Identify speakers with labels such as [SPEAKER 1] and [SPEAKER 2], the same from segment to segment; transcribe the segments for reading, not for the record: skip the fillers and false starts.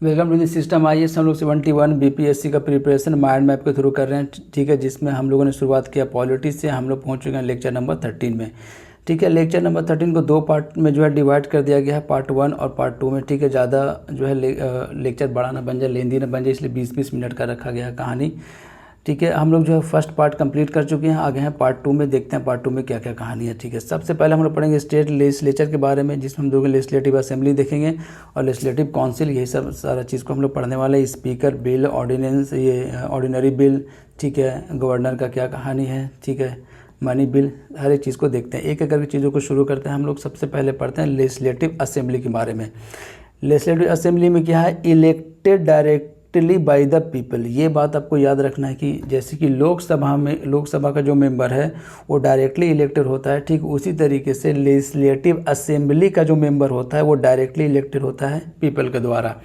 [SPEAKER 1] Welcome to the system. आइए हम लोग 71 बीपीएससी का प्रिपरेशन माइंड मैप के थ्रू कर रहे हैं। ठीक है, जिसमें हम लोगों ने शुरुआत किया पॉलिटी से। हम लोग पहुंच चुके हैं लेक्चर नंबर 13 में। ठीक है, लेक्चर नंबर 13 को दो पार्ट में जो है डिवाइड कर दिया गया है, पार्ट 1 और पार्ट 2 में। ठीक है, ज़्यादा जो है लेक्चर बड़ा ना बन जाए, लेंदी ना बन जाए, इसलिए 20-20 मिनट का रखा गया है कहानी। ठीक है, हम लोग जो है फर्स्ट पार्ट कंप्लीट कर चुके हैं, आगे हैं पार्ट 2 में। देखते हैं पार्ट 2 में क्या क्या कहानी है। ठीक है, सबसे पहले हम लोग पढ़ेंगे स्टेट लेजिस्लेचर के बारे में, जिसमें हम लोग लेजिस्लेटिव असेंबली देखेंगे और लेजिस्लेटिव काउंसिल, यही सब सारा चीज़ को हम लोग पढ़ने वाले हैं। स्पीकर, बिल, ऑर्डिनेंस, ये ऑर्डिनरी बिल, ठीक है, गवर्नर का क्या कहानी है, ठीक है, मनी बिल, हर एक चीज़ को देखते हैं। एक एक करके चीज़ों को शुरू करते हैं हम लोग। सबसे पहले पढ़ते हैं लेजिस्लेटिव असेंबली के बारे में। लेजिस्लेटिव असेंबली में क्या है, elected directly by the people. ये बात आपको याद रखना है कि जैसे कि लोकसभा का जो मेंबर है वो डायरेक्टली इलेक्टेड होता है, ठीक उसी तरीके से लेजिस्लेटिव असेंबली का जो मेंबर होता है वो डायरेक्टली इलेक्टेड होता है पीपल के द्वारा।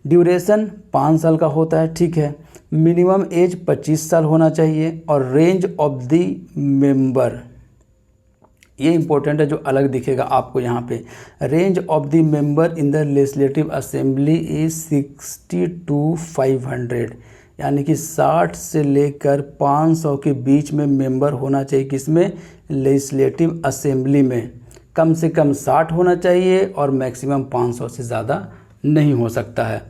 [SPEAKER 1] ड्यूरेशन 5 साल का होता है। ठीक है, मिनिमम एज 25 साल होना चाहिए और रेंज ऑफ द मेंबर, ये इंपॉर्टेंट है, जो अलग दिखेगा आपको यहाँ पे। Range of the member in the legislative assembly is 60 to 500, यानी कि 60 से लेकर 500 के बीच में मेंबर होना चाहिए। किसमें, लेजिस्लेटिव असेंबली में। कम से कम 60 होना चाहिए और मैक्सिमम 500 से ज़्यादा नहीं हो सकता है।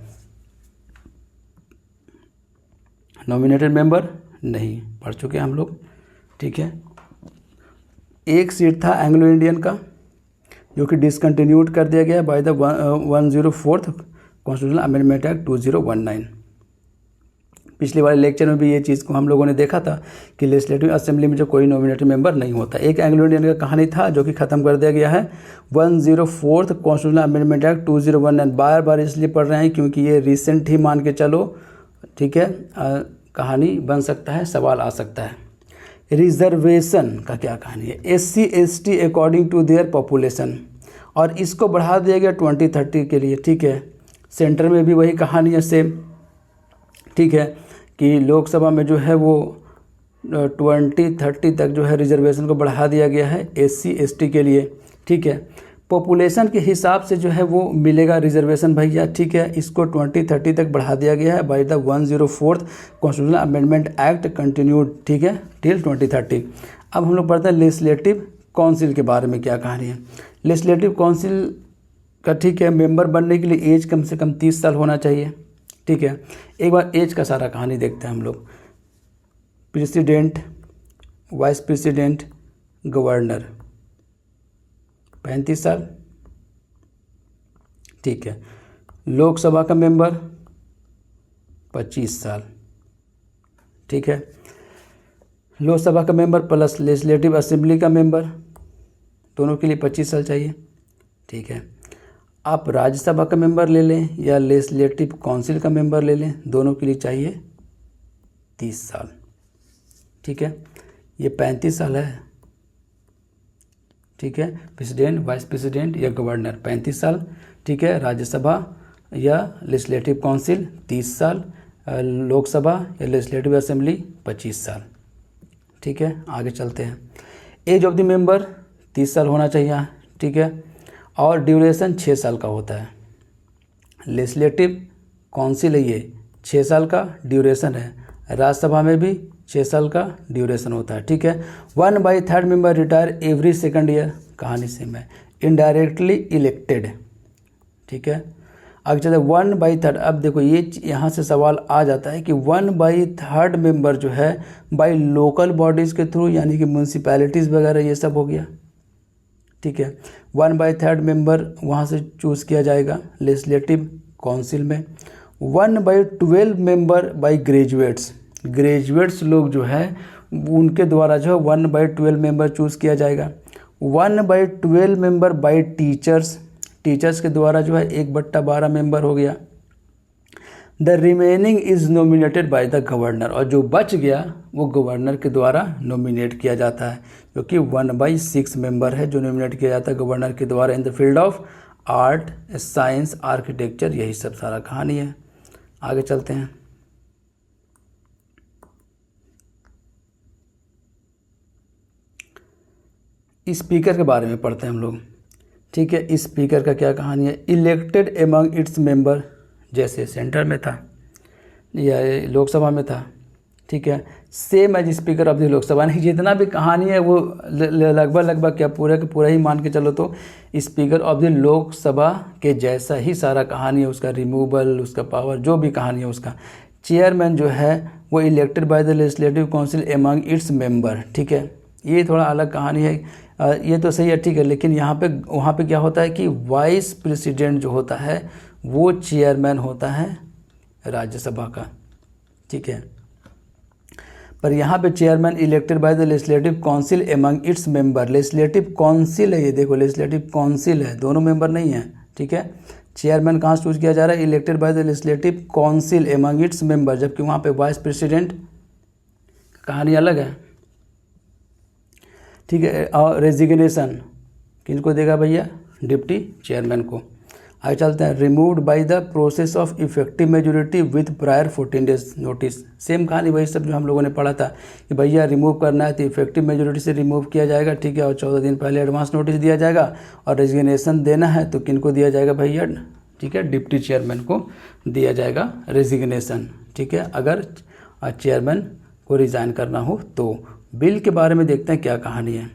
[SPEAKER 1] नॉमिनेटेड मेंबर नहीं, पढ़ चुके हैं हम लोग। ठीक है, एक सीट था एंग्लो इंडियन का, जो कि डिसकंटिन्यूड कर दिया गया by the 104th constitutional amendment act 2019। पिछले वाले लेक्चर में भी ये चीज़ को हम लोगों ने देखा था कि लेजिस्लेटिव असेंबली में जो कोई नॉमिनेटेड मेंबर नहीं होता। एक एंग्लो इंडियन का कहानी था जो कि ख़त्म कर दिया गया है। 104th कॉन्स्टिट्यूशनल अमेंडमेंट एक्ट 2019 बार बार इसलिए पढ़ रहे हैं क्योंकि ये रिसेंट ही मान के चलो। ठीक है, कहानी बन सकता है, सवाल आ सकता है। रिजर्वेशन का क्या कहानी है, SC/ST according to their population, और इसको बढ़ा दिया गया 2030 के लिए। ठीक है, सेंटर में भी वही कहानी है सेम। ठीक है, कि लोकसभा में जो है वो 2030 तक जो है रिजर्वेशन को बढ़ा दिया गया है SC/ST के लिए। ठीक है, पॉपुलेशन के हिसाब से जो है वो मिलेगा रिजर्वेशन भैया। ठीक है, इसको 2030 तक बढ़ा दिया गया है by the 104th constitutional amendment act continued. ठीक है, टिल 2030। अब हम लोग पढ़ते हैं लेजिस्लेटिव काउंसिल के बारे में क्या कहानी है। लेजिस्लेटिव काउंसिल का, ठीक है, मेंबर बनने के लिए एज कम से कम 30 साल होना चाहिए। ठीक है, एक बार एज का सारा कहानी देखते हैं हम लोग। प्रेसिडेंट, वाइस प्रेसिडेंट, गवर्नर 35 साल। ठीक है, लोकसभा का मेंबर 25 साल। ठीक है, लोकसभा का मेंबर प्लस लेजिस्लेटिव असेंबली का मेंबर, दोनों के लिए 25 साल चाहिए। ठीक है, आप राज्यसभा का मेंबर ले लें या लेजिस्लेटिव काउंसिल का मेंबर ले लें, दोनों के लिए चाहिए 30 साल। ठीक है, ये 35 साल है। ठीक है, प्रेसिडेंट, वाइस प्रेसिडेंट या गवर्नर 35 साल। ठीक है, राज्यसभा या लेजिस्लेटिव काउंसिल 30 साल, लोकसभा या लेजिस्लेटिव असेंबली 25 साल। ठीक है, आगे चलते हैं। एज ऑफ द मेंबर 30 साल होना चाहिए। ठीक है, और ड्यूरेशन 6 साल का होता है। लेजिस्लेटिव काउंसिल है ये 6 साल का ड्यूरेशन है, राज्यसभा में भी 6 साल का ड्यूरेशन होता है। ठीक है, 1/3 member retire every second year, कहानी सेम है। Indirectly elected. ठीक है, आगे चलते 1/3। अब देखो ये यहाँ से सवाल आ जाता है कि 1/3 मेंबर जो है बाय लोकल बॉडीज़ के थ्रू, यानी कि म्यूनसिपैलिटीज़ वगैरह ये सब हो गया। ठीक है, 1/3 मेंबर वहाँ से चूज़ किया जाएगा लेजिस्लेटिव काउंसिल में। 1/12 मेंबर बाय ग्रेजुएट्स लोग जो है उनके द्वारा जो है 1/12 मेंबर चूज़ किया जाएगा। 1/12 मेंबर बाय टीचर्स के द्वारा जो है 1/12 मेंबर हो गया। The remaining is nominated by the governor, और जो बच गया वो गवर्नर के द्वारा नॉमिनेट किया जाता है, जो कि 1/6 मेंबर है जो नॉमिनेट किया जाता है गवर्नर के द्वारा in the field of art, science, architecture, यही सब सारा कहानी है। आगे चलते हैं। स्पीकर के बारे में पढ़ते हैं हम लोग। ठीक है, स्पीकर का क्या कहानी है। इलेक्टेड एमंग इट्स मेंबर, जैसे सेंटर में था या लोकसभा में था, ठीक है, same as speaker of the Lok Sabha. नहीं, जितना भी कहानी है वो लगभग क्या पूरा ही मान के चलो तो स्पीकर ऑफ द लोकसभा के जैसा ही सारा कहानी है, उसका रिमूवल, उसका पावर, जो भी कहानी है उसका। चेयरमैन जो है वो elected by the legislative council among its member, ठीक है, ये थोड़ा अलग कहानी है। ये तो सही है, ठीक है, लेकिन वहाँ पे क्या होता है कि वाइस प्रेसिडेंट जो होता है वो चेयरमैन होता है राज्यसभा का, ठीक है। पर यहाँ पे chairman elected by the legislative council among its member, legislative council है, ये देखो लेजिस्लेटिव काउंसिल है, दोनों मेंबर नहीं है, ठीक है। चेयरमैन कहाँ चूज किया जा रहा है, elected by the legislative council among its member, जबकि वहाँ पे वाइस प्रेसिडेंट कहानी अलग है, ठीक है। और रेजिग्नेशन किनको देगा भैया, डिप्टी चेयरमैन को। आगे चलते हैं, removed by the process of effective majority with prior 14 days notice. Same कहानी वही सब जो हम लोगों ने पढ़ा था कि भैया रिमूव करना है तो इफेक्टिव मेजोरिटी से रिमूव किया जाएगा, ठीक है, और 14 दिन पहले एडवांस नोटिस दिया जाएगा। और रेजिग्नेशन देना है तो किनको दिया जाएगा भैया, ठीक है, डिप्टी चेयरमैन को दिया जाएगा रेजिग्नेशन, ठीक है, अगर चेयरमैन को रिज़ाइन करना हो तो। बिल के बारे में देखते हैं क्या कहानी है।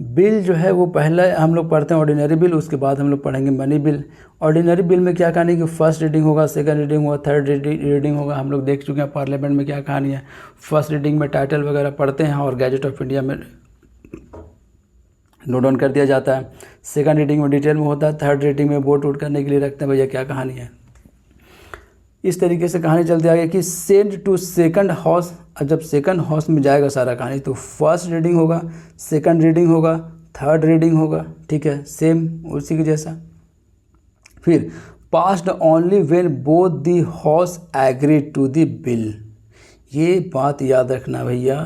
[SPEAKER 1] बिल जो है वो पहले हम लोग पढ़ते हैं ऑर्डिनरी बिल, उसके बाद हम लोग पढ़ेंगे मनी बिल। ऑर्डिनरी बिल में क्या कहानी कि फर्स्ट रीडिंग होगा, सेकंड रीडिंग होगा, थर्ड रीडिंग होगा। हम लोग देख चुके हैं पार्लियामेंट में क्या कहानी है। फर्स्ट रीडिंग में टाइटल वगैरह पढ़ते हैं और गैजेट ऑफ इंडिया में नोट डाउन कर दिया जाता है। सेकंड रीडिंग में डिटेल में होता है, थर्ड रीडिंग में वोट करने के लिए रखते हैं भैया क्या कहानी है। इस तरीके से कहानी चलती आगे कि सेंड टू सेकंड हाउस। अब जब सेकंड हाउस में जाएगा सारा कहानी तो फर्स्ट रीडिंग होगा, सेकंड रीडिंग होगा, थर्ड रीडिंग होगा, ठीक है, सेम उसी के जैसा। फिर passed only when both the house agree to the bill. ये बात याद रखना भैया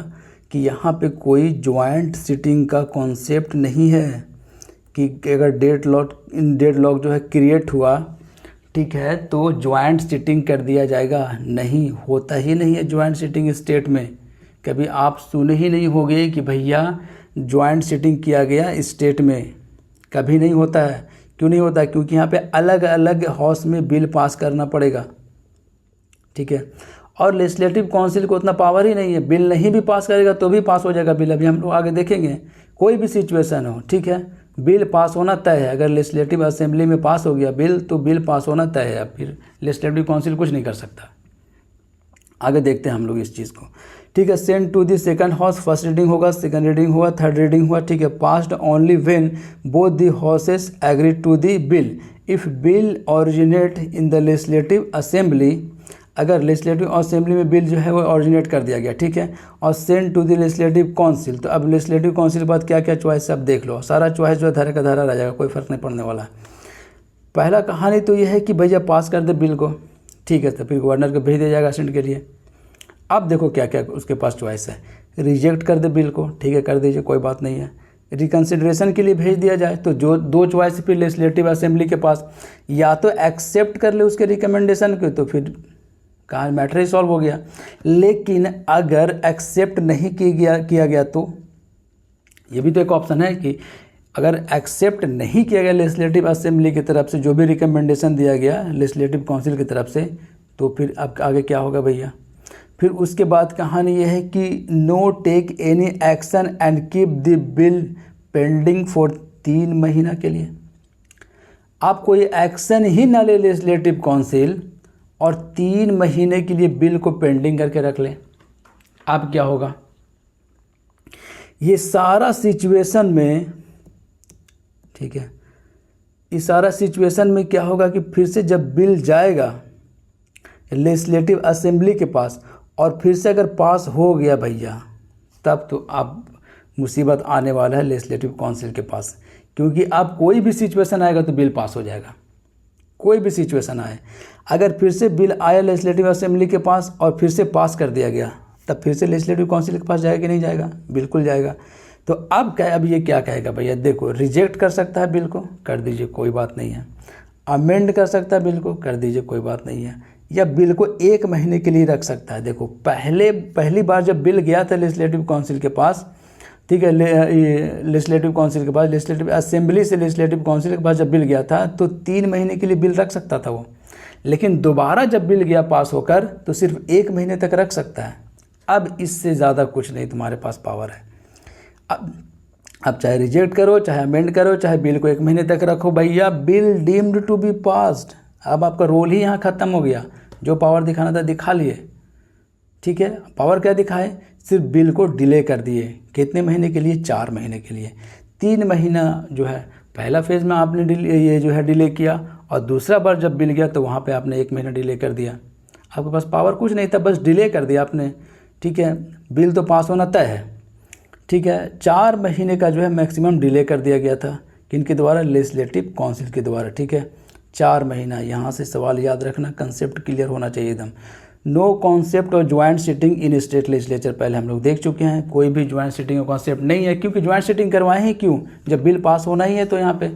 [SPEAKER 1] कि यहाँ पे कोई ज्वाइंट सिटिंग का कॉन्सेप्ट नहीं है कि अगर डेडलॉक जो है क्रिएट हुआ, ठीक है, तो ज्वाइंट सिटिंग कर दिया जाएगा। नहीं, होता ही नहीं है ज्वाइंट सिटिंग स्टेट में। कभी आप सुने ही नहीं होंगे कि भैया ज्वाइंट सिटिंग किया गया स्टेट में, कभी नहीं होता है। क्यों नहीं होता है? क्योंकि यहाँ पे अलग अलग हाउस में बिल पास करना पड़ेगा, ठीक है। और लेजिस्लेटिव काउंसिल को उतना पावर ही नहीं है, बिल नहीं भी पास करेगा तो भी पास हो जाएगा बिल। अभी हम लोग आगे देखेंगे, कोई भी सिचुएशन हो, ठीक है, बिल पास होना तय है। अगर लेजिस्लेटिव असेंबली में पास हो गया बिल तो बिल पास होना तय है, फिर लेजिस्लेटिव काउंसिल कुछ नहीं कर सकता। आगे देखते हैं हम लोग इस चीज़ को, ठीक है। Send to the second house, first reading होगा, सेकंड रीडिंग हुआ, थर्ड रीडिंग हुआ, ठीक है। Passed only when both the houses agree to the bill. If bill originate in the legislative assembly, अगर लेजिस्लेटिव असेंबली में बिल जो है वो ऑरिजिनेट कर दिया गया, ठीक है, और send to the legislative council. तो अब लेजिस्लेटिव काउंसिल के बाद क्या क्या चॉइस है अब देख लो। सारा चॉइस जो है धारा का धारा रह जाएगा, कोई फर्क नहीं पड़ने वाला। पहला कहानी तो यह है कि भैया पास कर दे बिल को, ठीक है, तो फिर गवर्नर को भेज दिया जाएगा असेंट के लिए। अब देखो क्या क्या उसके पास चॉइस है। रिजेक्ट कर दे बिल को, ठीक है, कर दीजिए, कोई बात नहीं है। रिकन्सिडरेशन के लिए भेज दिया जाए तो जो दो चॉइस फिर लेजिस्लेटिव असेंबली के पास, या तो एक्सेप्ट कर ले उसके रिकमेंडेशन को, तो फिर कहाँ मैटर ही सॉल्व हो गया। लेकिन अगर एक्सेप्ट नहीं किया गया तो ये भी तो एक ऑप्शन है कि अगर एक्सेप्ट नहीं किया गया लेजिस्लेटिव असेंबली की तरफ से जो भी रिकमेंडेशन दिया गया लेजिस्लेटिव काउंसिल की तरफ से, तो फिर अब आगे क्या होगा भैया। फिर उसके बाद कहानी ये है कि no take any action and keep the bill pending for 3 महीना के लिए। आप कोई एक्शन ही ना ले लेजिस्लेटिव काउंसिल और 3 महीने के लिए बिल को पेंडिंग करके रख लें। अब क्या होगा, ये सारा सिचुएशन में, ठीक है, इस सारा सिचुएशन में क्या होगा कि फिर से जब बिल जाएगा लेजिस्लेटिव असेंबली के पास और फिर से अगर पास हो गया भैया, तब तो अब मुसीबत आने वाला है लेजिस्लेटिव काउंसिल के पास। क्योंकि अब कोई भी सिचुएशन आएगा तो बिल पास हो जाएगा, कोई भी सिचुएशन आए। अगर फिर से बिल आया लेजिस्लेटिव असेंबली के पास और फिर से पास कर दिया गया, तब फिर से लेजिस्लेटिव काउंसिल के पास जाएगा कि नहीं जाएगा? बिल्कुल जाएगा। तो अब ये क्या कहेगा भैया, देखो, रिजेक्ट कर सकता है बिल को, कर दीजिए, कोई बात नहीं है। अमेंड कर सकता है बिल को, कर दीजिए, कोई बात नहीं है। या बिल को 1 महीने के लिए रख सकता है। देखो, पहली बार जब बिल गया था लेजिस्लेटिव काउंसिल के पास, ठीक है, लेजिस्लेटिव काउंसिल के पास, लेजिस्लेटिव असेंबली से लेजिस्लेटिव काउंसिल के पास जब बिल गया था तो 3 महीने के लिए बिल रख सकता था वो। लेकिन दोबारा जब बिल गया पास होकर तो सिर्फ 1 महीने तक रख सकता है। अब इससे ज़्यादा कुछ नहीं तुम्हारे पास पावर है। अब चाहे रिजेक्ट करो, चाहे अमेंड करो, चाहे बिल को 1 महीने तक रखो, भैया bill deemed to be passed. अब आपका रोल ही यहाँ ख़त्म हो गया। जो पावर दिखाना था दिखा लिए, ठीक है। पावर क्या दिखाए, सिर्फ बिल को डिले कर दिए। कितने महीने के लिए, 4 महीने के लिए। 3 महीना जो है पहला फेज़ में आपने डिले किया, और दूसरा बार जब बिल गया तो वहाँ पे आपने 1 महीना डिले कर दिया। आपके पास पावर कुछ नहीं था, बस डिले कर दिया आपने, ठीक है। बिल तो पास होना तय है, ठीक है। 4 महीने का जो है मैक्सिमम डिले कर दिया गया था, किनके द्वारा, लेजिस्लेटिव काउंसिल के द्वारा, ठीक है। 4 महीना, यहाँ से सवाल याद रखना, कंसेप्ट क्लियर होना चाहिए एकदम। नो कॉन्सेप्ट और joint sitting in state legislature, पहले हम लोग देख चुके हैं। कोई भी ज्वाइंट सिटिंग का कॉन्सेप्ट नहीं है, क्योंकि ज्वाइंट सिटिंग करवाएं ही क्यों, जब बिल पास होना ही है तो यहाँ पे।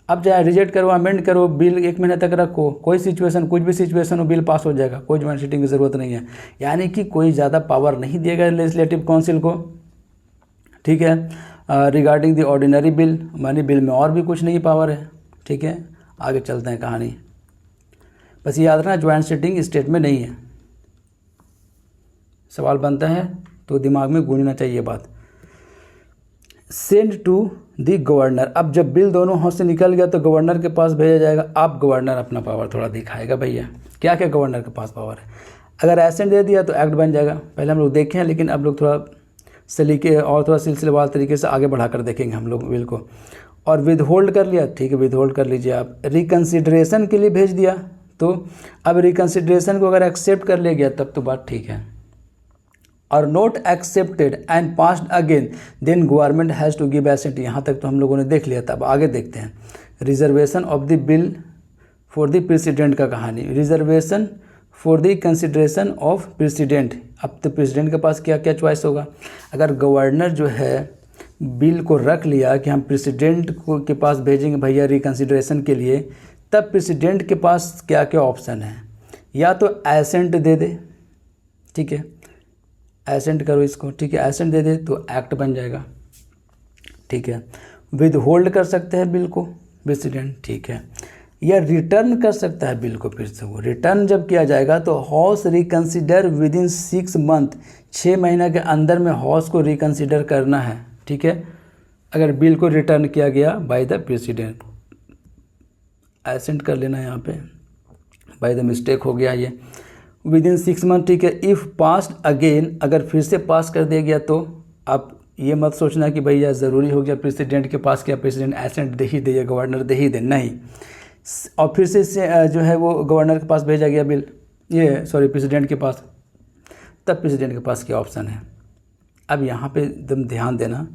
[SPEAKER 1] अब चाहे रिजेक्ट करो, अमेंड करो, बिल 1 महीने तक रखो, कोई सिचुएशन, कुछ भी सिचुएशन हो, बिल पास हो जाएगा, कोई ज्वाइंट सिटिंग की ज़रूरत नहीं है। यानी कि कोई ज़्यादा पावर नहीं दिया गया लेजिस्लेटिव काउंसिल को, ठीक है। रिगार्डिंग द ऑर्डिनरी बिल, मानी बिल में और भी कुछ नहीं पावर है, ठीक है। आगे चलते हैं कहानी। बस याद रखना ज्वाइंट सिटिंग स्टेट में नहीं है। सवाल बनता है तो दिमाग में गूंजना चाहिए बात। सेंड टू द गवर्नर, अब जब बिल दोनों हाथ से निकल गया तो गवर्नर के पास भेजा जाएगा। अब गवर्नर अपना पावर थोड़ा दिखाएगा भैया, क्या क्या गवर्नर के पास पावर है। अगर एसेंट दे दिया तो एक्ट बन जाएगा, पहले हम लोग देखे हैं, लेकिन अब लोग थोड़ा सलीके और थोड़ा सिलसिलेवार तरीके से आगे बढ़ाकर देखेंगे हम लोग बिल को। और विद होल्ड कर लिया, ठीक है, विद होल्ड कर लीजिए आप। रिकन्सिडरेशन के लिए भेज दिया, तो अब रिकन्सिडरेशन को अगर एक्सेप्ट कर लिया गया तब तो बात ठीक है। और not accepted and passed again then government has to give assent, यहाँ तक तो हम लोगों ने देख लिया था। अब आगे देखते हैं reservation of the bill for the president का कहानी। Reservation for the consideration of president, अब तो प्रेसिडेंट के पास क्या क्या चॉइस होगा। अगर गवर्नर जो है बिल को रख लिया कि हम प्रेसिडेंट को के पास भेजेंगे भैया रिकन्सिडरेशन के लिए, तब प्रेसिडेंट के पास क्या क्या ऑप्शन है। या तो एसेंट दे दे, ठीक है, एसेंट करो इसको, ठीक है, एसेंट दे दे तो एक्ट बन जाएगा, ठीक है। विद होल्ड कर सकते हैं बिल को प्रेसिडेंट, ठीक है। या रिटर्न कर सकता है बिल को, फिर से वो रिटर्न जब किया जाएगा तो house reconsider with in 6 month, 6 महीना के अंदर में हाउस को रिकन्सिडर करना है, ठीक है। अगर बिल को रिटर्न किया गया बाय द प्रेसिडेंट, एसेंट कर लेना यहाँ पे, बाय द मिस्टेक हो गया ये, विद इन 6 मंथ, ठीक है। इफ़ पास्ड अगेन, अगर फिर से पास कर दिया गया तो आप ये मत सोचना कि भैया ज़रूरी हो गया प्रेसिडेंट के पास, क्या प्रेसिडेंट एसेंट दे ही दे या गवर्नर दे ही दे, नहीं। और फिर से जो है वो गवर्नर के पास भेजा गया बिल, ये सॉरी प्रेसिडेंट के पास, तब प्रेसिडेंट के पास क्या ऑप्शन है। अब यहाँ पे एकदम ध्यान देना,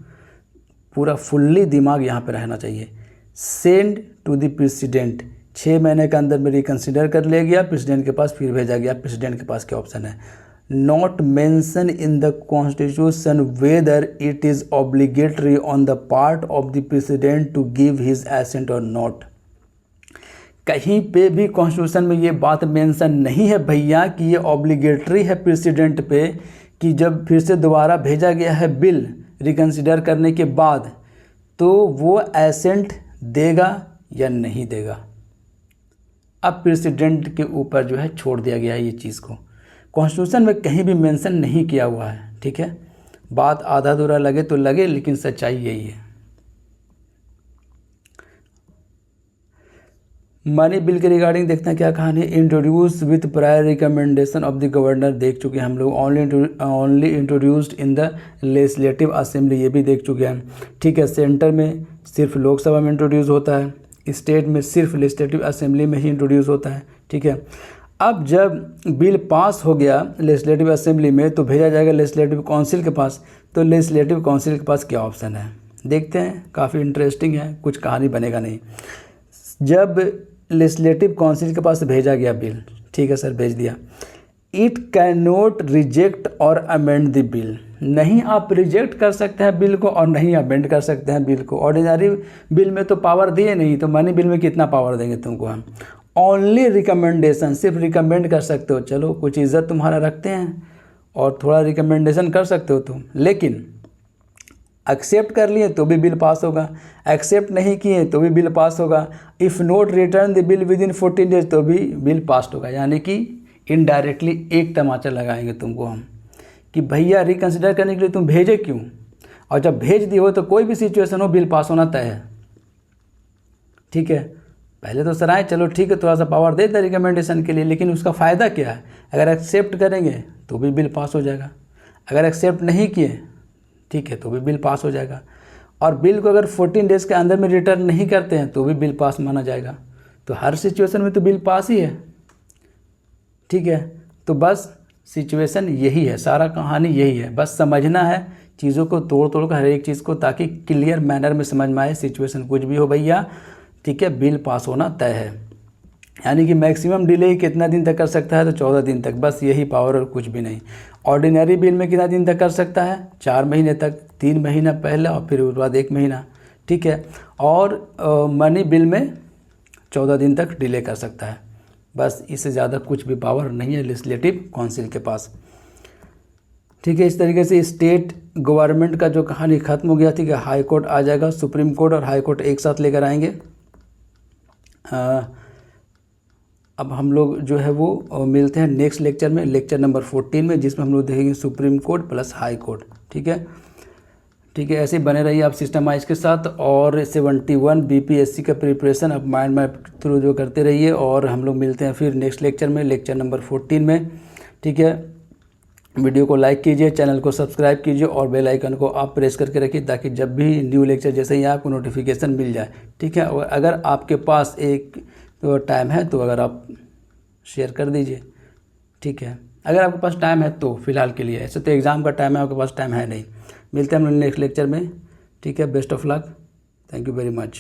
[SPEAKER 1] पूरा फुल्ली दिमाग यहाँ पे रहना चाहिए। सेंड टू द प्रेसिडेंट, 6 महीने के अंदर में रिकन्सिडर कर लिया गया, प्रेसिडेंट के पास फिर भेजा गया, प्रेसिडेंट के पास क्या ऑप्शन है। Not mention in the constitution whether it is obligatory on the part of the president to give his assent और नॉट। कहीं पे भी कॉन्स्टिट्यूशन में ये बात मेंशन नहीं है भैया कि ये ऑब्लिगेटरी है प्रेसिडेंट पे कि जब फिर से दोबारा भेजा गया है बिल रिकन्सिडर करने के बाद तो वो एसेंट देगा या नहीं देगा। अब प्रेसिडेंट के ऊपर जो है छोड़ दिया गया है ये चीज़ को, कॉन्स्टिट्यूशन में कहीं भी मेंशन नहीं किया हुआ है, ठीक है। बात आधा अधूरा लगे तो लगे, लेकिन सच्चाई यही है। मनी बिल के रिगार्डिंग देखते हैं क्या कहानी। Introduce with prior recommendation of the governor, देख चुके हैं हम लोग। Only introduced in the legislative assembly, ये भी देख चुके हैं, ठीक है। सेंटर में सिर्फ लोकसभा में इंट्रोड्यूस होता है, स्टेट में सिर्फ लेजिस्लेटिव असेंबली में ही इंट्रोड्यूस होता है, ठीक है। अब जब बिल पास हो गया लेजिस्लेटिव असेंबली में तो भेजा जाएगा लेजिस्लेटिव काउंसिल के पास, तो लेजिस्लेटिव काउंसिल के पास क्या ऑप्शन है देखते हैं। काफ़ी इंटरेस्टिंग है, कुछ कहानी बनेगा नहीं। जब लेजिस्लेटिव काउंसिल के पास भेजा गया बिल, ठीक है सर, भेज दिया। इट कैन नॉट रिजेक्ट और अमेंड द बिल, नहीं आप रिजेक्ट कर सकते हैं बिल को और नहीं अमेंड कर सकते हैं बिल को। ऑर्डिनरी बिल में तो पावर दिए नहीं, तो मनी बिल में कितना पावर देंगे तुमको हम। ओनली रिकमेंडेशन, सिर्फ रिकमेंड कर सकते हो, चलो कुछ इज्जत तुम्हारा रखते हैं और थोड़ा रिकमेंडेशन कर सकते हो तुम, लेकिन एक्सेप्ट कर लिए तो भी बिल पास होगा, एक्सेप्ट नहीं किए तो भी बिल पास होगा, if note return the bill with in 14 days तो भी बिल पास होगा। यानी कि इनडायरेक्टली एक तमाचा लगाएंगे तुमको हम कि भैया रिकन्सिडर करने के लिए तुम भेजे क्यों, और जब भेज दिए हो तो कोई भी सिचुएशन हो बिल पास होना तय है। ठीक है, पहले तो सराय चलो ठीक है थोड़ा सा पावर दे दे रिकमेंडेशन के लिए, लेकिन उसका फ़ायदा क्या है, अगर एक्सेप्ट करेंगे तो भी बिल पास हो जाएगा, अगर एक्सेप्ट नहीं किए ठीक है तो भी बिल पास हो जाएगा, और बिल को अगर 14 डेज़ के अंदर में रिटर्न नहीं करते हैं तो भी बिल पास माना जाएगा। तो हर सिचुएशन में तो बिल पास ही है। ठीक है, तो बस सिचुएशन यही है, सारा कहानी यही है, बस समझना है चीज़ों को तोड़ तोड़ कर हर एक चीज़ को, ताकि क्लियर मैनर में समझ में आए। सिचुएशन कुछ भी हो भैया, ठीक है, बिल पास होना तय है। यानी कि मैक्सिमम डिले कितना दिन तक कर सकता है, तो 14 दिन तक, बस यही पावर और कुछ भी नहीं। ऑर्डिनरी बिल में कितना दिन तक कर सकता है, 4 महीने तक, 3 महीना पहले और फिर उसके बाद 1 महीना। ठीक है, और मनी बिल में 14 दिन तक डिले कर सकता है। बस इससे ज़्यादा कुछ भी पावर नहीं है लेजिस्लेटिव काउंसिल के पास। ठीक है, इस तरीके से स्टेट गवर्नमेंट का जो कहानी ख़त्म हो गया। ठीक है, हाई कोर्ट आ जाएगा, सुप्रीम कोर्ट और हाई कोर्ट एक साथ लेकर आएंगे। अब हम लोग जो है वो मिलते हैं नेक्स्ट लेक्चर में, लेक्चर नंबर 14 में, जिसमें हम लोग देखेंगे supreme court plus high court. ठीक है, ठीक है, ऐसे बने रहिए आप सिस्टमाइज के साथ, और 71 बीपीएससी का प्रिपरेशन अब माइंड मैप थ्रू जो करते रहिए, और हम लोग मिलते हैं फिर नेक्स्ट लेक्चर में, लेक्चर नंबर 14 में। ठीक है, वीडियो को लाइक कीजिए, चैनल को सब्सक्राइब कीजिए, और बेल आइकन को आप प्रेस करके रखिए, ताकि जब भी न्यू लेक्चर जैसे ही आपको नोटिफिकेशन मिल जाए। ठीक है, और अगर आपके पास एक तो टाइम है तो अगर आप शेयर कर दीजिए। ठीक है, अगर आपके पास टाइम है तो फ़िलहाल के लिए, ऐसे तो एग्ज़ाम का टाइम है, आपके पास टाइम है नहीं। मिलते हैं हम लोग नेक्स्ट लेक्चर में। ठीक है, best of luck, thank you very much.